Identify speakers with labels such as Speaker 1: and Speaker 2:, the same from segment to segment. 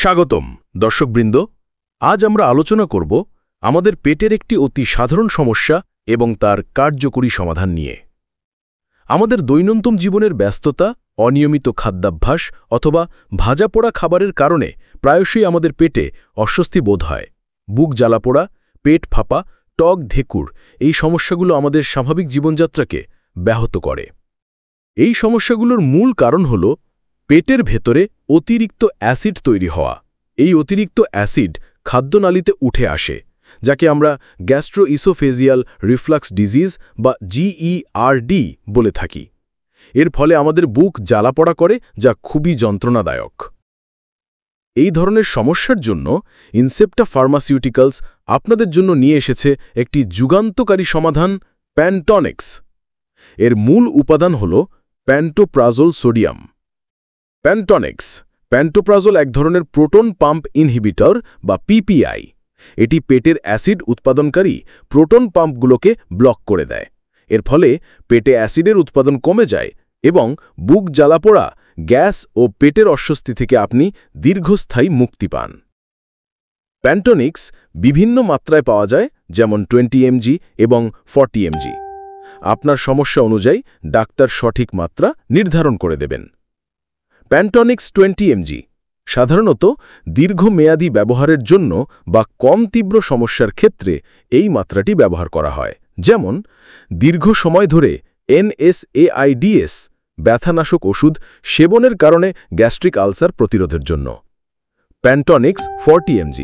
Speaker 1: স্বাগতম দর্শকবৃন্দ। আজ আমরা আলোচনা করব আমাদের পেটের একটি অতি সাধারণ সমস্যা এবং তার কার্যকরী সমাধান নিয়ে। আমাদের দৈনন্দিন জীবনের ব্যস্ততা, অনিয়মিত খাদ্যাভ্যাস অথবা ভাজাপোড়া খাবারের কারণে প্রায়শই আমাদের পেটে অস্বস্তি বোধ হয়। বুক জ্বালাপোড়া, পেট ফাঁপা, টক ঢেকুর এই সমস্যাগুলো আমাদের স্বাভাবিক জীবনযাত্রাকে ব্যাহত করে। এই সমস্যাগুলোর মূল কারণ হল পেটের ভেতরে অতিরিক্ত অ্যাসিড তৈরি হওয়া। এই অতিরিক্ত অ্যাসিড খাদ্যনালীতে উঠে আসে, যাকে আমরা গ্যাস্ট্রোইসোফেজিয়াল রিফ্লাক্স ডিজিজ বা GERD বলে থাকি। এর ফলে আমাদের বুক জ্বালাপড়া করে, যা খুবই যন্ত্রণাদায়ক। এই ধরনের সমস্যার জন্য ইনসেপ্টা ফার্মাসিউটিক্যালস আপনাদের জন্য নিয়ে এসেছে একটি যুগান্তকারী সমাধান, প্যান্টনিক্স। এর মূল উপাদান হল প্যান্টোপ্রাজোল সোডিয়াম। প্যান্টোপ্রাজোল এক ধরনের প্রোটন পাম্প ইনহিবিটর বা PPI। এটি পেটের অ্যাসিড উৎপাদনকারী প্রোটন পাম্পগুলোকে ব্লক করে দেয়। এর ফলে পেটে অ্যাসিডের উৎপাদন কমে যায় এবং বুক জ্বালাপোড়া, গ্যাস ও পেটের অস্বস্তি থেকে আপনি দীর্ঘস্থায়ী মুক্তি পান। প্যান্টনিক্স বিভিন্ন মাত্রায় পাওয়া যায়, যেমন 20 mg এবং 40 mg। আপনার সমস্যা অনুযায়ী ডাক্তার সঠিক মাত্রা নির্ধারণ করে দেবেন। প্যান্টনিক্স 20 mg সাধারণত দীর্ঘমেয়াদী ব্যবহারের জন্য বা কম তীব্র সমস্যার ক্ষেত্রে এই মাত্রাটি ব্যবহার করা হয়, যেমন দীর্ঘ সময় ধরে NSAIDs ব্যথানাশক ওষুধ সেবনের কারণে গ্যাস্ট্রিক আলসার প্রতিরোধের জন্য। প্যান্টনিক্স 40 mg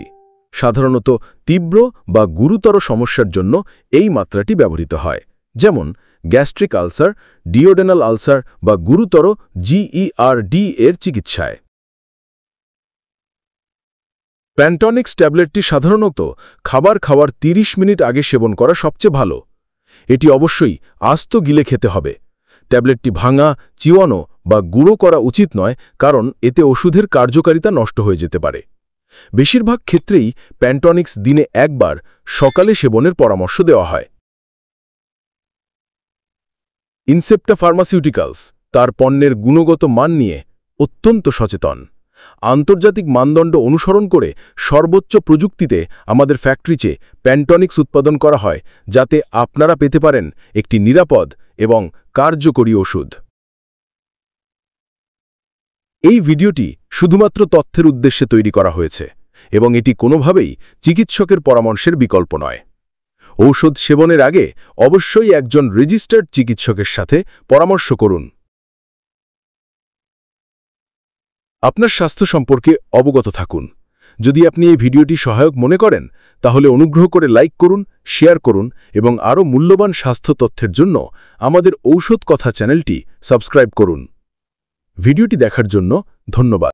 Speaker 1: সাধারণত তীব্র বা গুরুতর সমস্যার জন্য এই মাত্রাটি ব্যবহৃত হয়, যেমন গ্যাস্ট্রিক আলসার, ডিওডেনাল আলসার বা গুরুতর GERD এর চিকিৎসায়। প্যান্টনিক্স ট্যাবলেটটি সাধারণত খাবার খাওয়ার 30 মিনিট আগে সেবন করা সবচেয়ে ভালো। এটি অবশ্যই আস্ত গিলে খেতে হবে। ট্যাবলেটটি ভাঙা, চিওয়ানো বা গুঁড়ো করা উচিত নয়, কারণ এতে ওষুধের কার্যকারিতা নষ্ট হয়ে যেতে পারে। বেশিরভাগ ক্ষেত্রেই প্যান্টনিক্স দিনে একবার সকালে সেবনের পরামর্শ দেওয়া হয়। ইনসেপ্টা ফার্মাসিউটিক্যালস তার পণ্যের গুণগত মান নিয়ে অত্যন্ত সচেতন। আন্তর্জাতিক মানদণ্ড অনুসরণ করে সর্বোচ্চ প্রযুক্তিতে আমাদের ফ্যাক্টরিতে প্যান্টনিক্স উৎপাদন করা হয়, যাতে আপনারা পেতে পারেন একটি নিরাপদ এবং কার্যকরী ওষুধ। এই ভিডিওটি শুধুমাত্র তথ্যের উদ্দেশ্যে তৈরি করা হয়েছে এবং এটি কোনোভাবেই চিকিৎসকের পরামর্শের বিকল্প নয়। ঔষধ সেবনের আগে অবশ্যই একজন রেজিস্টার্ড চিকিৎসকের সাথে পরামর্শ করুন। আপনার স্বাস্থ্য সম্পর্কে অবগত থাকুন। যদি আপনি এই ভিডিওটি সহায়ক মনে করেন, তাহলে অনুগ্রহ করে লাইক করুন, শেয়ার করুন এবং আরও মূল্যবান স্বাস্থ্য তথ্যের জন্য আমাদের ঔষধ কথা চ্যানেলটি সাবস্ক্রাইব করুন। ভিডিওটি দেখার জন্য ধন্যবাদ।